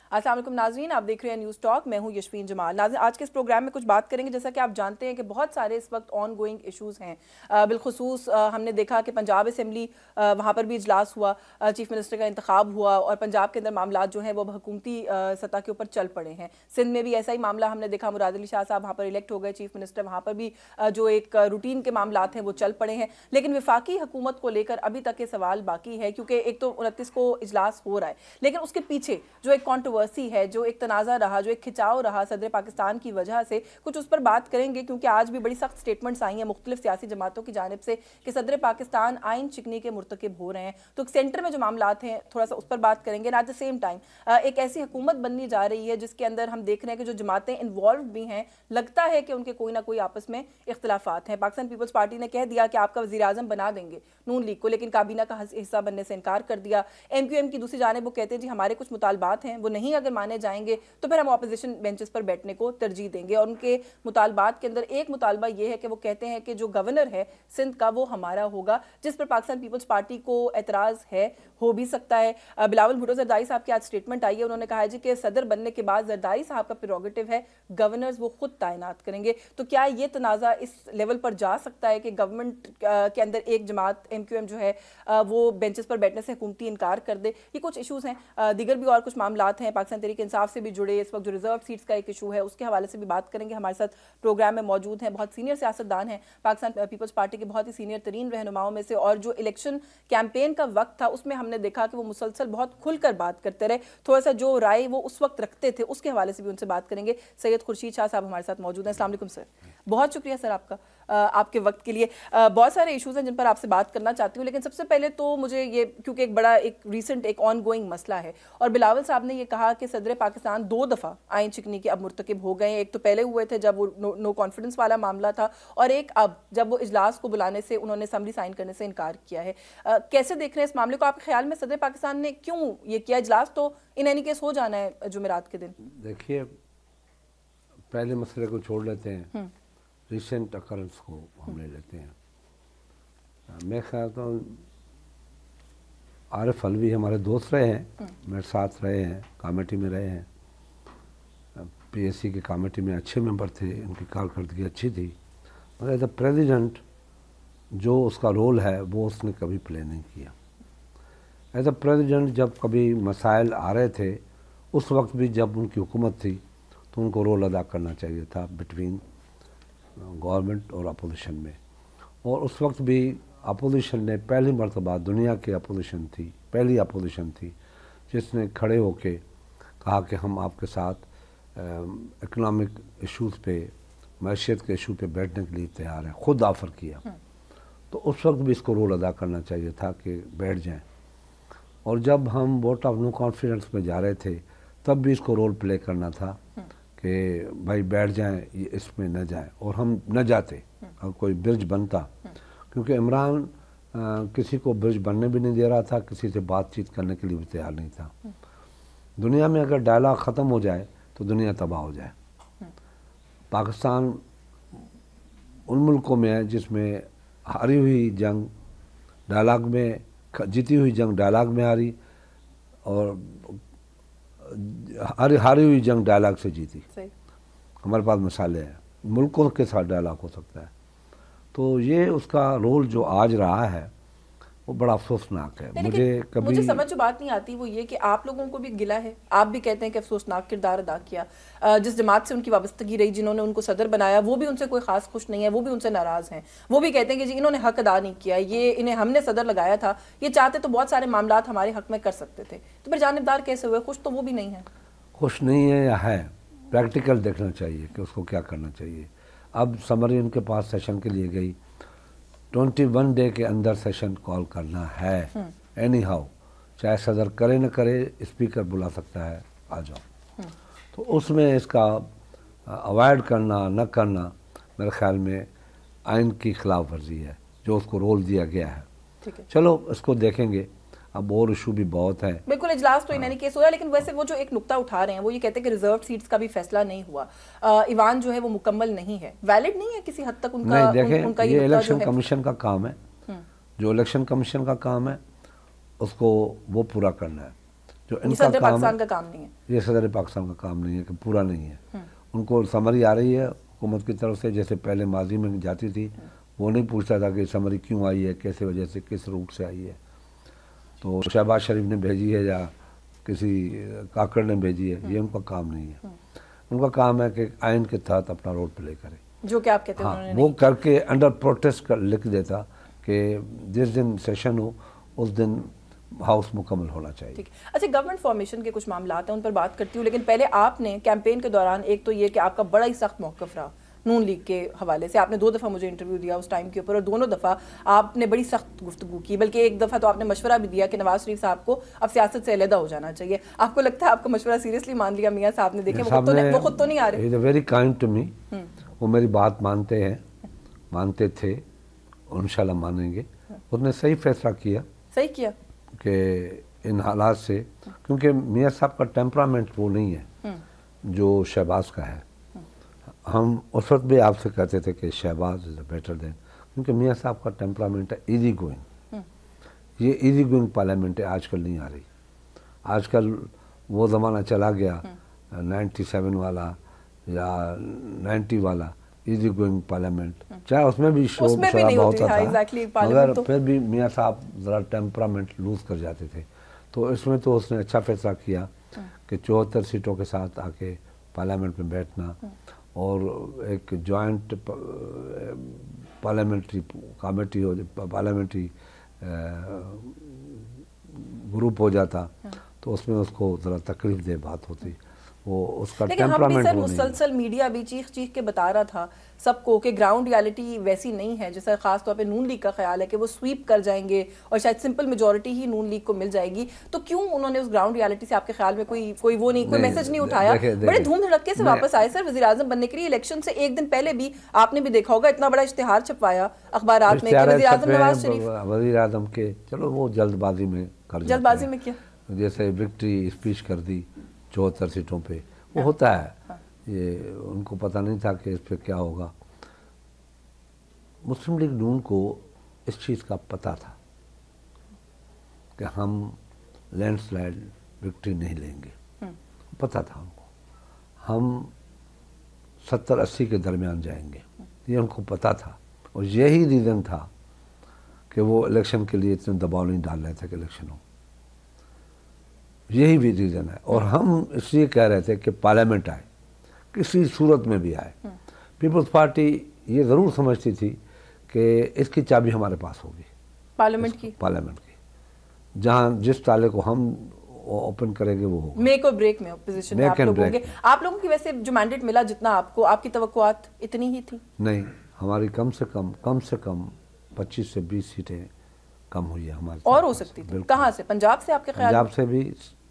अस्सलाम वालेकुम नाज़रीन, आप देख रहे हैं न्यूज़ टॉक। मैं हूं यशफीन जमाल। नाज़रीन, आज के इस प्रोग्राम में कुछ बात करेंगे। जैसा कि आप जानते हैं कि बहुत सारे इस वक्त ऑन गोइंग इशूज़ हैं। बिलखुसूस हमने देखा कि पंजाब असम्बली वहाँ पर भी इजलास हुआ, चीफ मिनिस्टर का इंतखाब हुआ और पंजाब के अंदर मामला जो हैं वो हुकूमती सतह के ऊपर चल पड़े हैं। सिंध में भी ऐसा ही मामला हमने देखा, मुराद अली शाह साहब वहाँ पर इलेक्ट हो गए चीफ मिनिस्टर, वहाँ पर भी जो एक रूटीन के मामला हैं वो चल पड़े हैं। लेकिन विफाकी हुकूमत को लेकर अभी तक ये सवाल बाकी है, क्योंकि एक तो 29 को इजलास हो रहा है, लेकिन उसके पीछे जो एक कॉन्ट्रोवर्सी है, जो एक तनाज़ा रहा, जो एक खिंचाव रहा सदर पाकिस्तान की वजह से, कुछ उस पर बात करेंगे। क्योंकि आज भी बड़ी सख्त स्टेटमेंट्स आई हैं मुख्तलिफ सियासी जमातों की जानिब से कि सदर पाकिस्तान आइन चिकनी के मुर्तकिब हो रहे हैं। तो सेंटर में जो मामलात हैं थोड़ा सा उस पर बात करेंगे। एट द सेम टाइम एक ऐसी हुकूमत बननी जा रही है जिसके अंदर हम देख रहे हैं कि जो जमातें इन्वॉल्व भी हैं, लगता है कि उनके कोई ना कोई आपस में इख्तलाफात हैं। पाकिस्तान पीपल्स पार्टी ने कह दिया कि आपका वज़ीर आज़म बना देंगे नून लीग को, लेकिन काबीना का हिस्सा बनने से इनकार कर दिया। MQM की दूसरी जानिब वो कहते हैं जी हमारे कुछ मुतालबात हैं, वो नहीं अगर माने जाएंगे तो फिर हम ऑपोजिशन बेंचेस पर बैठने को तरजीह देंगे। और उनके मुतालबात के अंदर एक मुतालबा ये है कि वो कहते हैं कि जो गवर्नर है सिंध का वो हमारा होगा, जिस पर पाकिस्तान पीपल्स पार्टी को एतराज़ है, हो भी सकता है। बिलावल भुट्टो जरदारी साहब की आज स्टेटमेंट आई है, उन्होंने कहा है जी कि सदर बनने के बाद जरदारी साहब का प्रेरोगेटिव है, गवर्नर्स वो खुद तैनात करेंगे। तो क्या ये तनाज़ा इस लेवल पर जा सकता है कि गवर्नमेंट के अंदर एक जमात MQM जो है वो बेंचेस पर बैठने से हुकूमती इनकार कर दे? ये कुछ इशूज़ हैं। दीगर भी और कुछ मामलात हैं पाकिस्तान तहरीक इंसाफ से भी जुड़े। इस वक्त जो रिजर्व सीट्स का एक इशू है उसके हवाले से भी बात करेंगे। हमारे साथ प्रोग्राम में मौजूद हैं बहुत सीनियर सियासतदान हैं, पाकिस्तान पीपल्स पार्टी के बहुत ही सीनियर तरीन रहनुमाओं में से। और जो इलेक्शन कैंपेन का वक्त था उसमें हमने देखा कि वो मुसलसल बहुत खुलकर बात करते रहे। थोड़ा सा जो राय वो उस वक्त रखते थे उसके हवाले से भी उनसे बात करेंगे। सैयद खुर्शीद शाह साहब हमारे साथ मौजूद हैं। अस्सलाम वालेकुम सर, बहुत शुक्रिया सर आपका आपके वक्त के लिए। बहुत सारे इशूज़ हैं जिन पर आपसे बात करना चाहती हूँ, लेकिन सबसे पहले तो मुझे ये, क्योंकि एक बड़ा एक रीसेंट एक ऑन गोइंग मसला है और बिलावल साहब ने ये कहा कि सदर पाकिस्तान 2 दफ़ा आइन चिकनी के अब मुर्तकिब हो गए हैं। एक तो पहले हुए थे जब वो नो कॉन्फिडेंस वाला मामला था, और एक अब जब वो इजलास को बुलाने से उन्होंने असम्बली साइन करने से इनकार किया है। कैसे देख रहे हैं इस मामले को? आपके ख्याल में सदर पाकिस्तान ने क्यों ये किया? इजलास तो इन एनी केस हो जाना है जुमेरात के दिन। देखिए, पहले मसले को छोड़ लेते हैं, रिसेंट अकरेंस को हम ले लेते हैं। मैं ख्याल तो आरिफ अलवी हमारे दोस्त रहे हैं, मेरे साथ रहे हैं, कमेटी में रहे हैं, PSC की कमेटी में अच्छे मेंबर थे, उनकी कारकर्दगी अच्छी थी, मगर एज अ प्रेसिडेंट जो उसका रोल है वो उसने कभी प्ले नहीं किया। एज अ प्रेसिडेंट जब कभी मसाइल आ रहे थे उस वक्त भी जब उनकी हुकूमत थी तो उनको रोल अदा करना चाहिए था बिटवीन गवर्नमेंट और अपोजिशन में। और उस वक्त भी अपोजिशन ने पहली मरतबा दुनिया की अपोजिशन थी, पहली अपोजिशन थी जिसने खड़े होके कहा कि हम आपके साथ इकनॉमिक इश्यूज़ पे, मैशियत के इशू पे बैठने के लिए तैयार हैं, ख़ुद ऑफ़र किया। तो उस वक्त भी इसको रोल अदा करना चाहिए था कि बैठ जाएं। और जब हम वोट ऑफ नो कॉन्फिडेंस में जा रहे थे तब भी इसको रोल प्ले करना था कि भाई बैठ जाएं, ये इसमें न जाएं, और हम न जाते और कोई ब्रिज बनता, क्योंकि इमरान किसी को ब्रिज बनने भी नहीं दे रहा था, किसी से बातचीत करने के लिए भी तैयार नहीं था। दुनिया में अगर डायलॉग ख़त्म हो जाए तो दुनिया तबाह हो जाए। पाकिस्तान उन मुल्कों में है जिसमें हारी हुई जंग डायलॉग में, जीती हुई जंग डायलॉग में हारी, और हारी हुई जंग डायलॉग से जीती। हमारे पास मिसालें हैं, मुल्कों के साथ डायलॉग हो सकता है। तो ये उसका रोल जो आज रहा है वो बड़ा अफसोसनाक है। मुझे समझ जो बात नहीं आती वो ये कि आप लोगों को भी गिला है, आप भी कहते हैं कि अफसोसनाक किरदार अदा किया। जिस जमात से उनकी वाबस्तगी रही, जिन्होंने उनको सदर बनाया, वो भी उनसे कोई खास खुश नहीं है, वो भी उनसे नाराज़ हैं। वो भी कहते हैं कि जी इन्होंने हक अदा नहीं किया, ये इन्हें हमने सदर लगाया था, ये चाहते तो बहुत सारे मामलात हमारे हक में कर सकते थे। तो फिर जानिबदार कैसे हुए? खुश तो वो भी नहीं है। खुश नहीं है या है, प्रैक्टिकल देखना चाहिए कि उसको क्या करना चाहिए। अब समरी उनके पास सेशन के लिए गई, 21 डे के अंदर सेशन कॉल करना है एनी हाउ, चाहे सदर करे न करे, स्पीकर बुला सकता है, आ जाओ। तो उसमें इसका अवॉइड करना न करना मेरे ख्याल में आइन की खिलाफ वर्जी है जो उसको रोल दिया गया है। चलो इसको देखेंगे, अब और इशू भी बहुत है। बिल्कुल, इजलास तो इन एनी केस हो रहा है, लेकिन वैसे वो जो एक नुक्ता उठा रहे हैं वो ये कहते हैं कि रिजर्व सीट्स का भी फैसला नहीं हुआ, ईवान जो है वो मुकम्मल नहीं है, वैलिड नहीं है किसी हद तक उनका। नहीं, देखें ये इलेक्शन कमीशन का काम है, जो इलेक्शन कमीशन का काम है उसको वो पूरा करना है, जो इनका पाकिस्तान का काम नहीं है। ये सदर पाकिस्तान का काम नहीं है कि पूरा नहीं है। उनको समरी आ रही है हुकूमत की तरफ से, जैसे पहले माजी में जाती थी, वो नहीं पूछता था कि समरी क्यों आई है, कैसे वजह से, किस रूट से आई है। तो शहबाज शरीफ ने भेजी है या किसी काकड़ ने भेजी है, ये उनका काम नहीं है। उनका काम है कि आइन के तहत अपना रोल प्ले करे, जो कि आप कहते हैं हाँ, वो करके अंडर प्रोटेस्ट लिख देता कि जिस दिन सेशन हो उस दिन हाउस मुकम्मल होना चाहिए। ठीक। अच्छा, गवर्नमेंट फॉर्मेशन के कुछ मामला हैं, उन पर बात करती हूँ, लेकिन पहले आपने कैंपेन के दौरान एक तो ये कि आपका बड़ा ही सख्त मौक़िफ़ रहा नून लीग के हवाले से। आपने 2 दफ़ा मुझे इंटरव्यू दिया उस टाइम के ऊपर, और दोनों दफ़ा आपने बड़ी सख्त गुफ्तगू की, बल्कि एक दफ़ा तो आपने मशवरा भी दिया कि नवाज शरीफ साहब को अब सियासत से अलहदा हो जाना चाहिए। आपको लगता है आपका मशवरा सीरियसली मान लिया मियाँ साहब ने? देखें, वो खुद तो नहीं आ रहे। वेरी काइंड टू मी, वो मेरी बात मानते हैं, मानते थे और इंशाल्लाह मानेंगे। उसने सही फैसला किया, सही किया कि इन हालात से, क्योंकि मियाँ साहब का टेम्परामेंट वो नहीं है जो शहबाज का है। हम उस वक्त भी आपसे कहते थे कि शहबाज इज़ बेटर देन, क्योंकि मियाँ साहब का टेम्परामेंट है इजी गोइंग। ये इजी गोइंग पार्लियामेंट है, आजकल नहीं आ रही। आजकल वो ज़माना चला गया 97 वाला या 90 वाला इजी गोइंग पार्लियामेंट, चाहे उसमें भी शोर शराबा होता था, मगर फिर भी मियाँ साहब ज़रा टेम्परामेंट लूज़ कर जाते थे। तो इसमें तो उसने अच्छा फैसला किया कि 74 सीटों के साथ आके पार्लियामेंट में बैठना और एक जॉइंट पार्लियामेंट्री कमेटी हो, पार्लियामेंट्री ग्रुप हो जाता, तो उसमें उसको ज़रा तकलीफ दे बात होती। वो उसका टेम्परामेंट मुसलसल मीडिया भी चीख चीख के बता रहा था सबको कि ग्राउंड रियलिटी वैसी नहीं है जैसा खास तौर पे नून लीग का ख्याल है कि वो स्वीप कर जाएंगे और शायद सिंपल मेजॉरिटी ही नून लीग को मिल जाएगी। तो क्यों उन्होंने उस ग्राउंड रियलिटी से आपके ख्याल में कोई मैसेज नहीं उठाया? बड़े धूम धड़के से वापस आए सर वज़ीर आज़म बनने के लिए। इलेक्शन से एक दिन पहले भी आपने भी देखा होगा इतना बड़ा इश्तिहार छपवाया अखबारात में, वज़ीर आज़म नवाज शरीफ। वज़ीर आज़म के चलो वो जल्दबाजी में कर, जल्दबाजी में क्या, जैसे विक्ट्री स्पीच कर दी 74 सीटों पे, वो होता है। ये उनको पता नहीं था कि इस पे क्या होगा। मुस्लिम लीग नून को इस चीज़ का पता था कि हम लैंडस्लाइड विक्ट्री नहीं लेंगे, पता था उनको। हम 70-80 के दरमियान जाएंगे, ये उनको पता था। और यही रीज़न था कि वो इलेक्शन के लिए इतने दबाव नहीं डाल रहे थे कि इलेक्शन हो, यही भी रीज़न है। और हम इसलिए कह रहे थे कि पार्लियामेंट आए, किसी सूरत में भी आए। पीपल्स पार्टी ये ज़रूर समझती थी कि इसकी चाबी हमारे पास होगी, पार्लियामेंट की, जहाँ जिस ताले को हम ओपन करेंगे वो होगा। मेक और ब्रेक में ऑपोजिशन में आप लोग होंगे। आप लोगों की वैसे जो मैंडेट मिला जितना आपको, आपकी तवक्कुआत इतनी ही थी? नहीं, हमारी कम से कम 25 से 20 सीटें कम हुई है हमारी, और हो सकती थी। कहाँ से? पंजाब से आपके ख्याल? पंजाब से भी,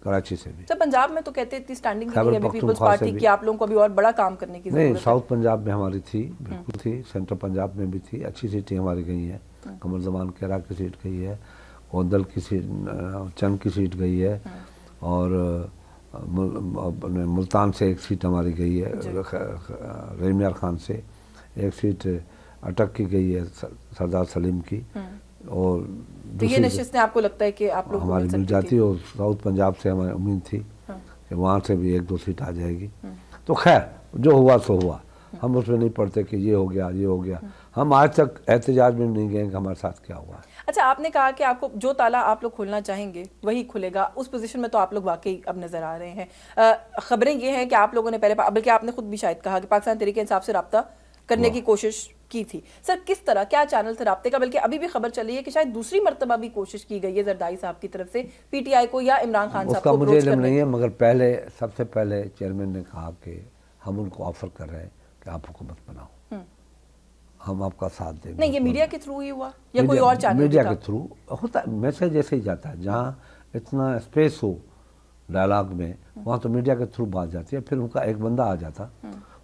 कराची से भी। सर पंजाब में तो कहते इतनी स्टैंडिंग नहीं है पीपल्स पार्टी की, आप लोगों को अभी और बड़ा काम करने की जरूरत है। नहीं, साउथ पंजाब में हमारी थी, बिल्कुल थी, सेंट्रल पंजाब में भी थी, अच्छी सीटें हमारी गई हैं। कमर जमान केरा की सीट गई है, कोंदल की सीट, चंद की सीट गई है, और मुल्तान से एक सीट हमारी गई है, रहीम खान से एक सीट अटक की गई है सरदार सलीम की। और तो ये नशिस्तें आपको लगता है कि आप लोग हमारी मिल जाती, और साउथ पंजाब से हमें उम्मीद थी कि वहाँ से भी 1-2 सीट आ जाएगी। तो खैर जो हुआ सो हुआ, हम उसमें नहीं पढ़ते कि ये हो गया, ये हो गया। हम आज तक एहतजाज में नहीं गए कि हमारे साथ क्या हुआ। अच्छा, आपने कहा कि आपको जो ताला आप लोग खोलना चाहेंगे वही खुलेगा, उस पोजीशन में तो आप लोग वाकई अब नजर आ रहे हैं। खबरें ये हैं कि आप लोगों ने पहले, बल्कि आपने खुद भी शायद कहा कि पाकिस्तान तहरीक इंसाफ से रब्ता करने की कोशिश की थी। सर किस तरह, क्या चैनल थे रब्ते का? बल्कि अभी भी खबर चली है कि शायद दूसरी मरतबा भी कोशिश की गई है जरदारी साहब की तरफ से पीटीआई को या इमरान खान साहब को अप्रोच करने। मुझे इल्म नहीं है, मगर पहले सबसे पहले चेयरमैन ने कहा कि हम उनको ऑफर कर रहे हैं कि आप हुकूमत बनाओ, हम आपका साथ देंगे। नहीं, ये मीडिया के थ्रू ही हुआ या कोई और चैनल? मीडिया के थ्रू होता है, मैसेज ऐसे ही जाता है। जहाँ इतना स्पेस हो डायलॉग में, वहाँ तो मीडिया के थ्रू बात जाती है, फिर उनका एक बंदा आ जाता।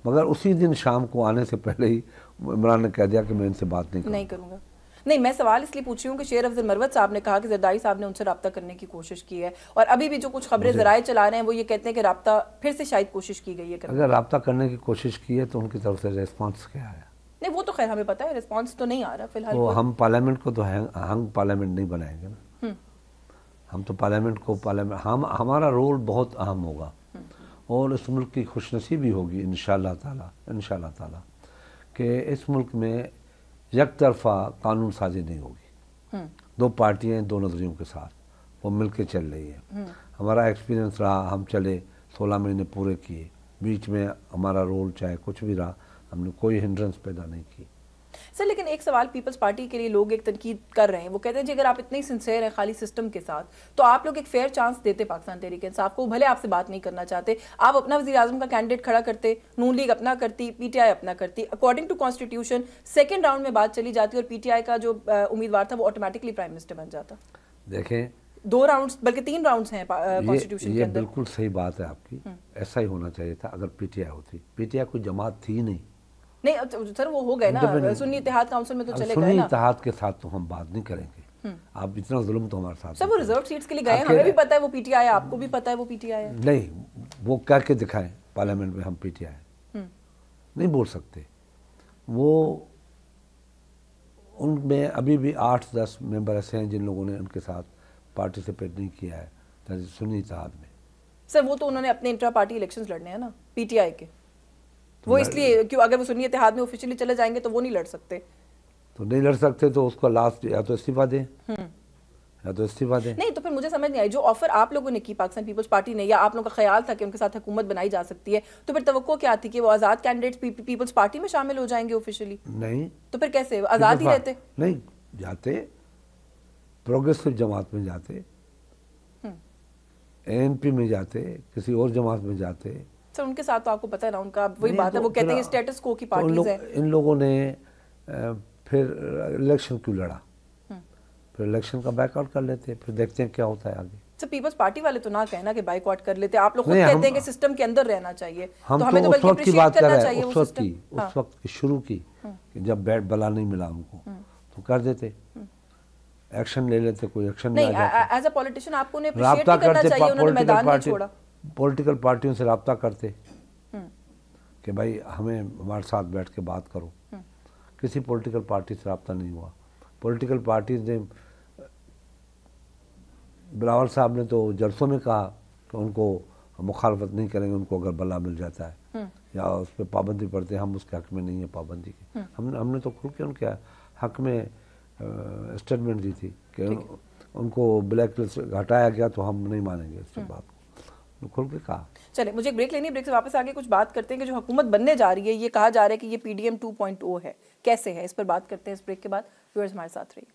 मगर उसी दिन शाम को आने से पहले ही इमरान ने कह दिया कि मैं इनसे बात नहीं करूँगा। नहीं, मैं सवाल इसलिए पूछ रही हूँ कि शेर अफजल मरवत साहब ने कहा कि जरदारी साहब ने उनसे रब्ता करने की कोशिश की है, और अभी भी जो कुछ खबरें जराए चला रहे हैं वो ये कहते हैं कि रब्ता फिर से शायद कोशिश की गई है। अगर रब्ता करने की कोशिश की है तो उनकी तरफ से रेस्पॉन्स क्या है? नहीं, वो तो खैर हमें पता है, रिस्पॉन्स तो नहीं आ रहा फिलहाल। तो हम पार्लियामेंट को तो हंग पार्लियामेंट नहीं बनाएंगे ना। हम तो पार्लियामेंट को, हमारा रोल बहुत अहम होगा और इस मुल्क की खुशनसीबी होगी इंशाअल्लाह ताला कि इस मुल्क में एक तरफा कानून साजी नहीं होगी। दो पार्टियां दो नजरियों के साथ वो मिल के चल रही है। हमारा एक्सपीरियंस रहा, हम चले 16 महीने पूरे किए, बीच में हमारा रोल चाहे कुछ भी रहा, हमने कोई हिंड्रेंस पैदा नहीं की। सर लेकिन एक सवाल पीपल्स पार्टी के लिए लोग एक तनकीद कर रहे हैं, वो कहते हैं जी अगर आप इतने सिंसियर हैं खाली सिस्टम के साथ तो आप लोग एक फेयर चांस देते पाकिस्तान तहरीक इंसाफ को, भले आपसे बात नहीं करना चाहते, आप अपना वज़ीर आज़म का कैंडिडेट खड़ा करते, नून लीग अपना करती, पीटीआई अपना करती, according to constitution second round में बात चली जाती और पीटीआई का जो उम्मीदवार था वो ऑटोमेटिकली प्राइम मिनिस्टर बन जाता। देखें 2 राउंड्स बल्कि 3 राउंड्स हैं कॉन्स्टिट्यूशन के अंदर। बिल्कुल सही बात है आपकी, ऐसा ही होना चाहिए था अगर पीटीआई होती। पीटीआई कोई जमात थी नहीं सर, वो हो गए ना सुन्नी इत्तेहाद काउंसिल में तो चले गए ना। सुन्नी इत्तेहाद के साथ तो हम बात नहीं करेंगे, आप इतना जुल्म तो हमारे साथ। सर वो रिजर्व सीट्स के लिए गए, हमें भी पता है वो पीटीआई है, आपको भी पता है वो पीटीआई है। नहीं, वो कह के दिखाएं पार्लियामेंट में हम पीटीआई नहीं बोल सकते। वो उनमें अभी भी 8-10 मेंबर ऐसे हैं जिन लोगों ने उनके साथ पार्टिसिपेट नहीं किया है सुन्नी इत्तेहाद में। सर वो तो उन्होंने अपने इंट्रा पार्टी इलेक्शंस लड़ने हैं ना पीटीआई के, वो इसलिए क्यों अगर वो सुन्नी इत्तेहाद में ऑफिशियली चले जाएंगे तो वो नहीं लड़ सकते। तो नहीं लड़ सकते तो उसको लास्ट या तो इस्तीफा दें या तो इस्तीफा दें। नहीं तो फिर मुझे समझ नहीं आई, जो ऑफर आप लोगों ने की पाकिस्तान पीपल्स पार्टी ने, या आप लोगों का ख्याल था कि उनके साथ हुकूमत बनाई जा सकती है, तो फिर तवक्को क्या थी कि वो आज़ाद कैंडिडेट्स पीपल्स पार्टी में शामिल हो जाएंगे ऑफिशियली? नहीं, तो फिर कैसे आज़ाद ही रहते? नहीं जाते, प्रोग्रेसिव जमात में जाते, एएनपी में जाते, किसी और जमात में जाते। सर उनके साथ तो आपको पता है ना उनका वही बात है, वो कहते हैं स्टेटस को की पार्टीज है। इन लोगों ने फिर इलेक्शन क्यों लड़ा? फिर इलेक्शन का बैकआउट कर लेते, फिर देखते हैं क्या होता है आगे। सर पीपल्स पार्टी वाले तो ना कहना कि बाइकआउट कर लेते, आप लोग खुद कहते हैं कि सिस्टम के अंदर रहना चाहिए। हम तो हमें तो उस वक्त की बात कर रहे हैं, उस वक्त की शुरू की कि जब बैट बला नहीं मिला उनको तो कर देते, एक्शन ले लेते, कोई एक्शन नहीं। एज अ पॉलिटिशियन आपको उन्हें अप्रिशिएट करना चाहिए, उन्होंने मैदान नहीं छोड़ा। पॉलिटिकल पार्टियों से रब्ता करते कि भाई हमें हमारे साथ बैठ के बात करो। किसी पॉलिटिकल पार्टी से रब्ता नहीं हुआ। पॉलिटिकल पार्टी ने, बिलावल साहब ने तो जलसों में कहा कि उनको मुखालफत नहीं करेंगे, उनको अगर बल्ला मिल जाता है या उस पर पाबंदी पड़ती है, हम उसके हक में नहीं है पाबंदी की। हमने तो खुल के उनके हक में स्टेटमेंट दी थी कि उनको ब्लैक लिस्ट हटाया गया तो हम नहीं मानेंगे इस बात को, खुल के कहा। चले मुझे एक ब्रेक लेनी है, ब्रेक से वापस आके कुछ बात करते हैं कि जो हुकूमत बनने जा रही है, ये कहा जा रहा है कि ये पीडीएम 2.0 है, कैसे है, इस पर बात करते हैं इस ब्रेक के बाद। व्यूअर्स हमारे साथ रहिए।